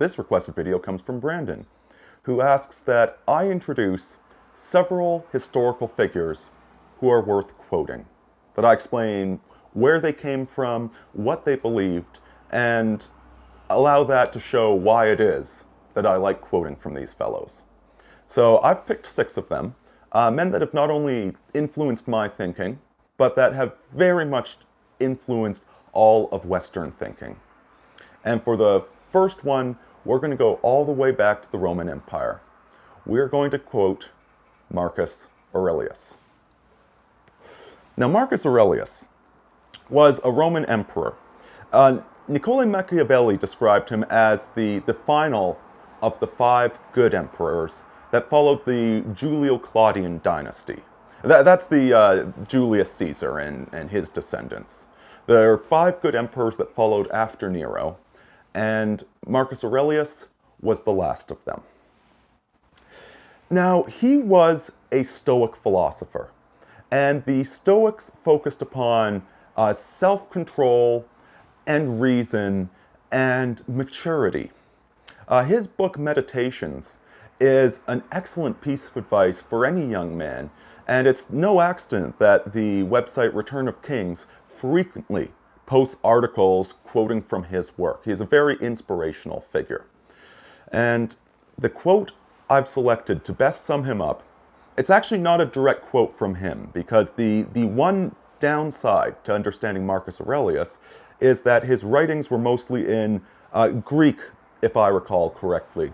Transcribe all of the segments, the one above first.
This requested video comes from Brandon, who asks that I introduce several historical figures who are worth quoting, that I explain where they came from, what they believed, and allow that to show why it is that I like quoting from these fellows. So I've picked 6 of them, men that have not only influenced my thinking, but that have very much influenced all of Western thinking. And for the first one, we're going to go all the way back to the Roman Empire. We're going to quote Marcus Aurelius. Now, Marcus Aurelius was a Roman emperor. Niccolo Machiavelli described him as the final of the 5 good emperors that followed the Julio-Claudian dynasty. That's the Julius Caesar and his descendants. There are 5 good emperors that followed after Nero, and Marcus Aurelius was the last of them. Now, he was a Stoic philosopher, and the Stoics focused upon self-control and reason and maturity. His book, Meditations, is an excellent piece of advice for any young man, and it's no accident that the website Return of Kings frequently posts articles quoting from his work. He's a very inspirational figure. And the quote I've selected to best sum him up, it's actually not a direct quote from him, because the one downside to understanding Marcus Aurelius is that his writings were mostly in Greek, if I recall correctly.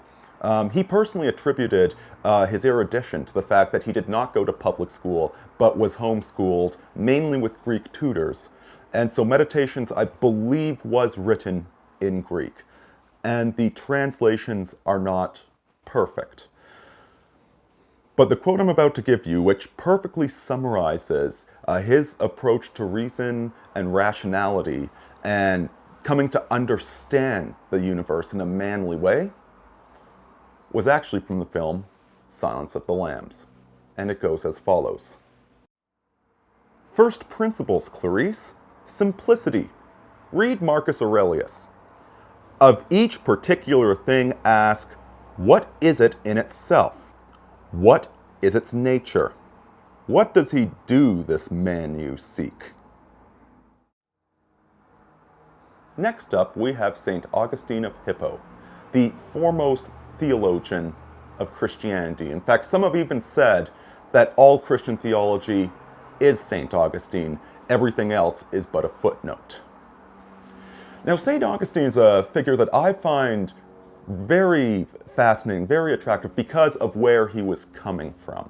He personally attributed his erudition to the fact that he did not go to public school, but was homeschooled, mainly with Greek tutors. And so Meditations, I believe, was written in Greek. And the translations are not perfect. But the quote I'm about to give you, which perfectly summarizes his approach to reason and rationality and coming to understand the universe in a manly way, was actually from the film Silence of the Lambs. And it goes as follows. First principles, Clarice. Simplicity. Read Marcus Aurelius. Of each particular thing ask, what is it in itself? What is its nature? What does he do, this man you seek? Next up, we have St. Augustine of Hippo, the foremost theologian of Christianity. In fact, some have even said that all Christian theology is St. Augustine. Everything else is but a footnote. Now, St. Augustine is a figure that I find very fascinating, very attractive, because of where he was coming from.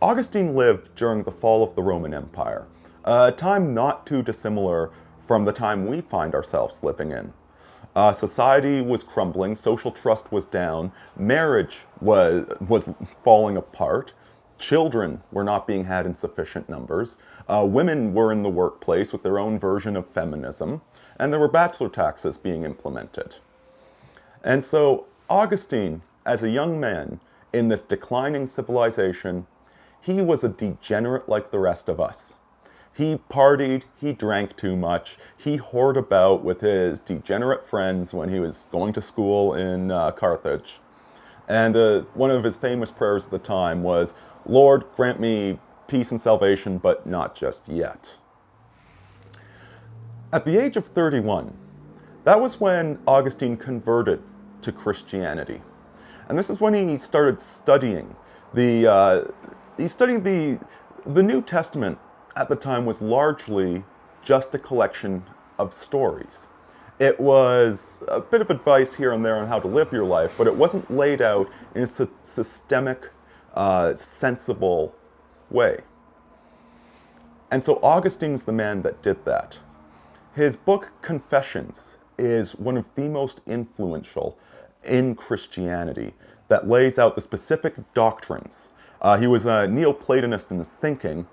Augustine lived during the fall of the Roman Empire, a time not too dissimilar from the time we find ourselves living in. Society was crumbling, social trust was down, marriage was falling apart, children were not being had in sufficient numbers, women were in the workplace with their own version of feminism, and there were bachelor taxes being implemented. And so Augustine, as a young man in this declining civilization, he was a degenerate like the rest of us. He partied, he drank too much, he whored about with his degenerate friends when he was going to school in Carthage. And one of his famous prayers at the time was, "Lord, grant me peace and salvation, but not just yet." At the age of 31, that was when Augustine converted to Christianity. And this is when he started studying. The New Testament at the time was largely just a collection of stories. It was a bit of advice here and there on how to live your life, but it wasn't laid out in a systemic, sensible way. And so Augustine's the man that did that. His book, Confessions, is one of the most influential in Christianity that lays out the specific doctrines. He was a Neoplatonist in his thinking,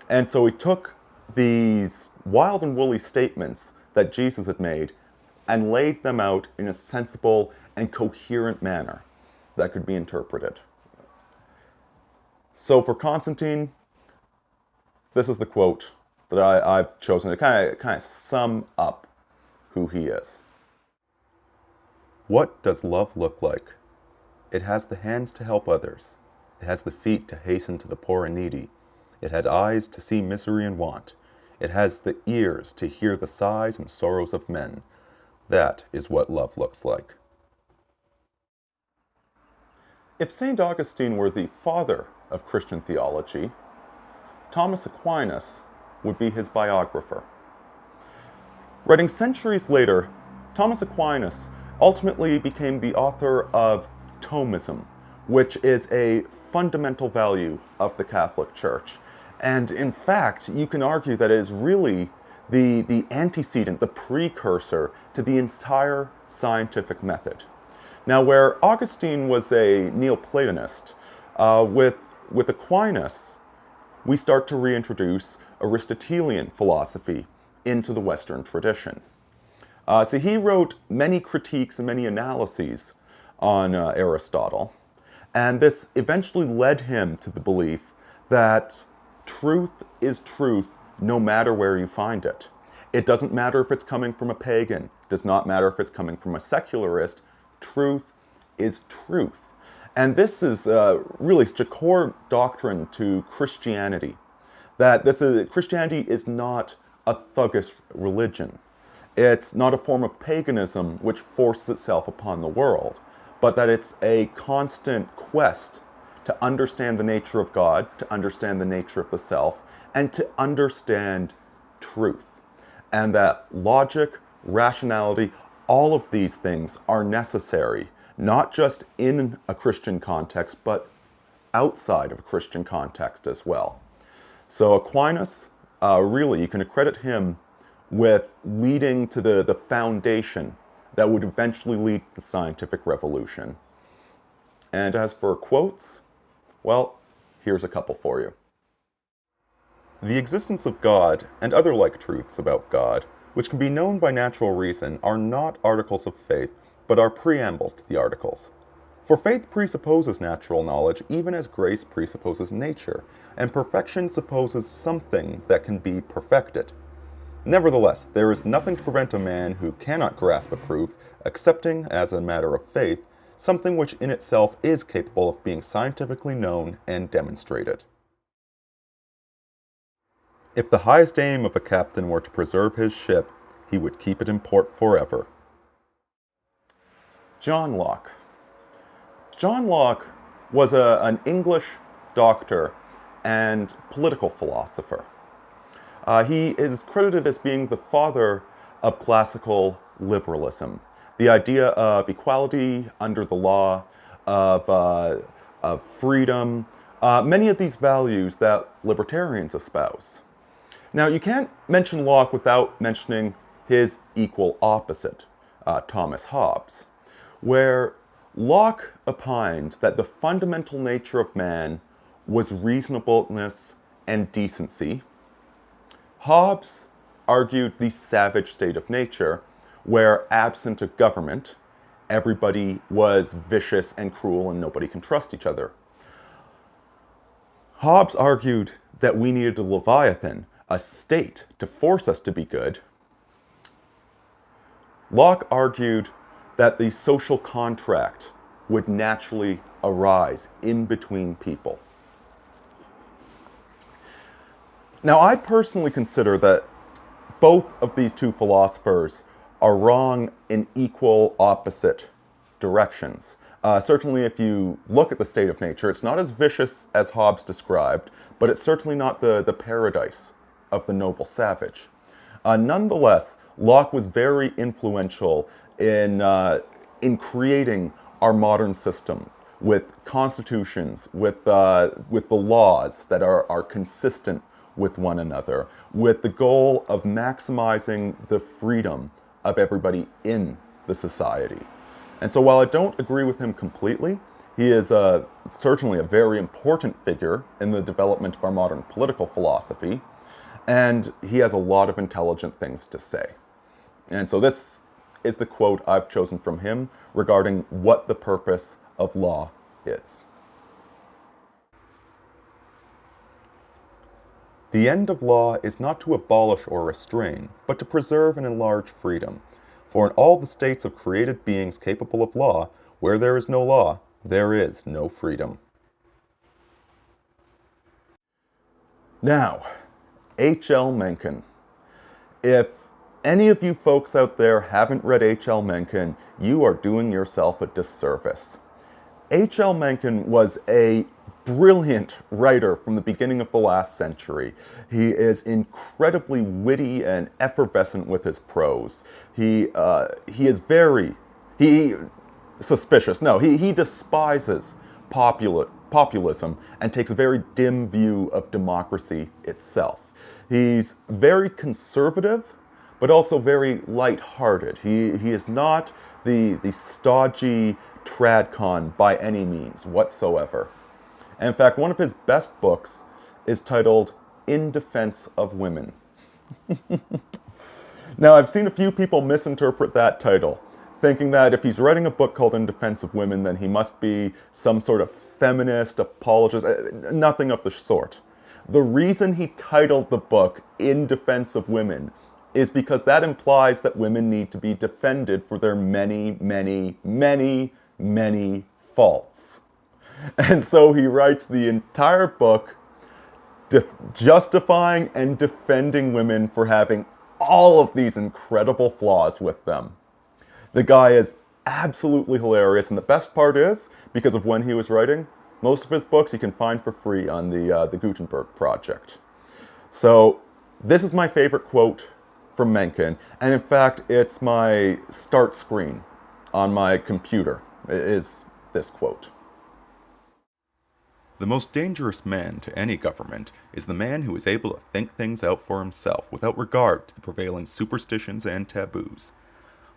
and so he took these wild and woolly statements that Jesus had made and laid them out in a sensible and coherent manner that could be interpreted. So for Constantine, this is the quote that I've chosen to kind of sum up who he is. What does love look like? It has the hands to help others. It has the feet to hasten to the poor and needy. It had eyes to see misery and want. It has the ears to hear the sighs and sorrows of men. That is what love looks like. If St. Augustine were the father of Christian theology, Thomas Aquinas would be his biographer. Writing centuries later, Thomas Aquinas ultimately became the author of Thomism, which is a fundamental value of the Catholic Church. And in fact, you can argue that it is really the antecedent, the precursor to the entire scientific method. Now, where Augustine was a Neoplatonist, with Aquinas, we start to reintroduce Aristotelian philosophy into the Western tradition. So he wrote many critiques and many analyses on Aristotle, and this eventually led him to the belief that truth is truth no matter where you find it. It doesn't matter if it's coming from a pagan, it does not matter if it's coming from a secularist. Truth is truth. And this is really such a core doctrine to Christianity, that Christianity is not a thuggish religion. It's not a form of paganism which forces itself upon the world, but that it's a constant quest to understand the nature of God, to understand the nature of the self, and to understand truth. And that logic, rationality, all of these things are necessary, not just in a Christian context, but outside of a Christian context as well. So Aquinas, really, you can accredit him with leading to the foundation that would eventually lead to the scientific revolution. And as for quotes, well, here's a couple for you. The existence of God and other like truths about God, which can be known by natural reason, are not articles of faith, but are preambles to the articles. For faith presupposes natural knowledge, even as grace presupposes nature, and perfection supposes something that can be perfected. Nevertheless, there is nothing to prevent a man who cannot grasp a proof, accepting, as a matter of faith, something which in itself is capable of being scientifically known and demonstrated. If the highest aim of a captain were to preserve his ship, he would keep it in port forever. John Locke. John Locke was an English doctor and political philosopher. He is credited as being the father of classical liberalism, the idea of equality under the law, of freedom, many of these values that libertarians espouse. Now, you can't mention Locke without mentioning his equal opposite, Thomas Hobbes, where Locke opined that the fundamental nature of man was reasonableness and decency. Hobbes argued the savage state of nature, where absent a government, everybody was vicious and cruel and nobody can trust each other. Hobbes argued that we needed a Leviathan, a state, to force us to be good. Locke argued that the social contract would naturally arise in between people. Now, I personally consider that both of these two philosophers are wrong in equal opposite directions. Certainly, if you look at the state of nature, it's not as vicious as Hobbes described, but it's certainly not the paradise of the noble savage. Nonetheless, Locke was very influential in creating our modern systems with constitutions, with the laws that are consistent with one another, with the goal of maximizing the freedom of everybody in the society. And so while I don't agree with him completely, he is certainly a very important figure in the development of our modern political philosophy, and he has a lot of intelligent things to say. And so this is the quote I've chosen from him regarding what the purpose of law is. The end of law is not to abolish or restrain, but to preserve and enlarge freedom. For in all the states of created beings capable of law, where there is no law, there is no freedom. Now, H.L. Mencken. If any of you folks out there haven't read H.L. Mencken, you are doing yourself a disservice. H.L. Mencken was a brilliant writer from the beginning of the last century. He is incredibly witty and effervescent with his prose. He despises populism and takes a very dim view of democracy itself. He's very conservative, but also very light-hearted. He is not the stodgy tradcon by any means whatsoever. And in fact, one of his best books is titled In Defense of Women. Now, I've seen a few people misinterpret that title, thinking that if he's writing a book called In Defense of Women, then he must be some sort of feminist apologist. Nothing of the sort. The reason he titled the book In Defense of Women is because that implies that women need to be defended for their many, many, many, many faults. And so he writes the entire book justifying and defending women for having all of these incredible flaws with them. The guy is absolutely hilarious, and the best part is, because of when he was writing, most of his books you can find for free on the Gutenberg Project. So this is my favorite quote from Mencken, and in fact it's my start screen on my computer, is this quote. The most dangerous man to any government is the man who is able to think things out for himself without regard to the prevailing superstitions and taboos.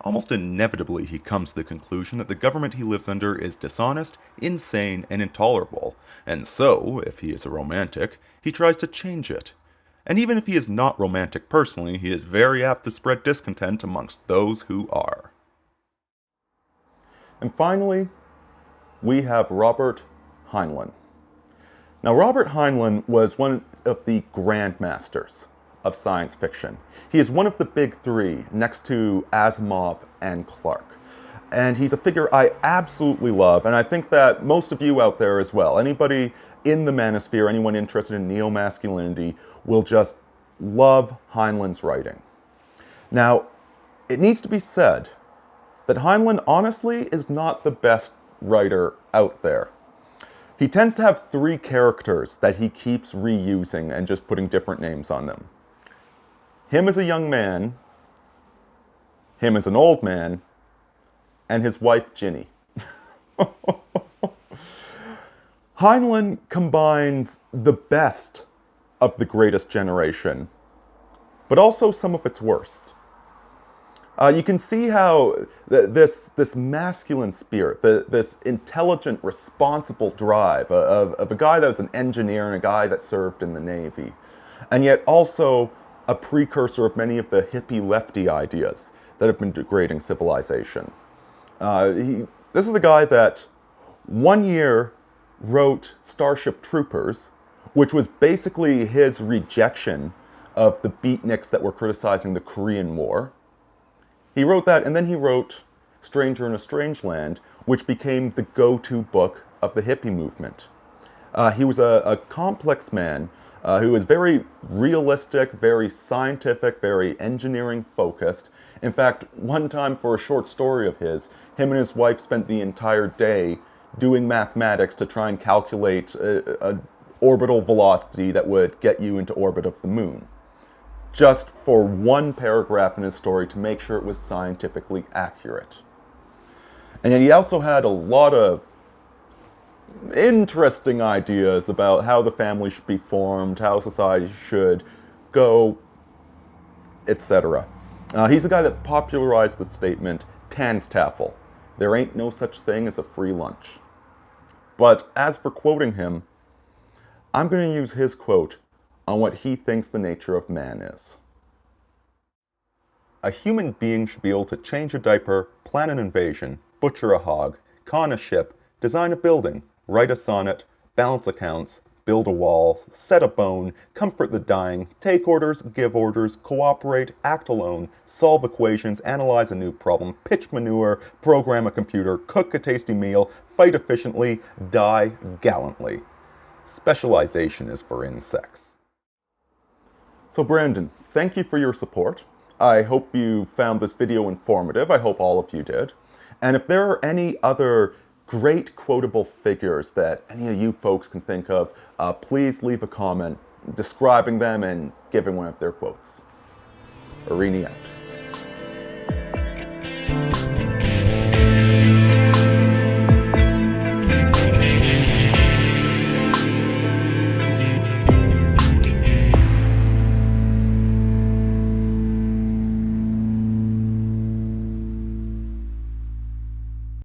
Almost inevitably he comes to the conclusion that the government he lives under is dishonest, insane, and intolerable, and so, if he is a romantic, he tries to change it. And even if he is not romantic personally, he is very apt to spread discontent amongst those who are. And finally, we have Robert Heinlein. Now, Robert Heinlein was one of the grandmasters of science fiction. He is one of the big three, next to Asimov and Clarke. And he's a figure I absolutely love, and I think that most of you out there as well, anybody in the manosphere, anyone interested in neo-masculinity, will just love Heinlein's writing. Now, it needs to be said that Heinlein honestly is not the best writer out there. He tends to have three characters that he keeps reusing and just putting different names on them. Him as a young man, him as an old man, and his wife Ginny. Heinlein combines the best of the greatest generation, but also some of its worst. You can see how this masculine spirit, this intelligent, responsible drive of a guy that was an engineer and a guy that served in the Navy, and yet also a precursor of many of the hippie lefty ideas that have been degrading civilization. This is the guy that 1 year wrote Starship Troopers, which was basically his rejection of the beatniks that were criticizing the Korean War. He wrote that, and then he wrote Stranger in a Strange Land, which became the go-to book of the hippie movement. He was a complex man who was very realistic, very scientific, very engineering-focused. In fact, one time for a short story of his, him and his wife spent the entire day doing mathematics to try and calculate an orbital velocity that would get you into orbit of the moon, just for one paragraph in his story to make sure it was scientifically accurate. And yet he also had a lot of interesting ideas about how the family should be formed, how society should go, etc. He's the guy that popularized the statement, Tanztafel, there ain't no such thing as a free lunch. But as for quoting him, I'm going to use his quote on what he thinks the nature of man is. A human being should be able to change a diaper, plan an invasion, butcher a hog, con a ship, design a building, write a sonnet, balance accounts, build a wall, set a bone, comfort the dying, take orders, give orders, cooperate, act alone, solve equations, analyze a new problem, pitch manure, program a computer, cook a tasty meal, fight efficiently, die gallantly. Specialization is for insects. So Brandon, thank you for your support. I hope you found this video informative. I hope all of you did. And if there are any other great quotable figures that any of you folks can think of, please leave a comment describing them and giving one of their quotes. Aurini out.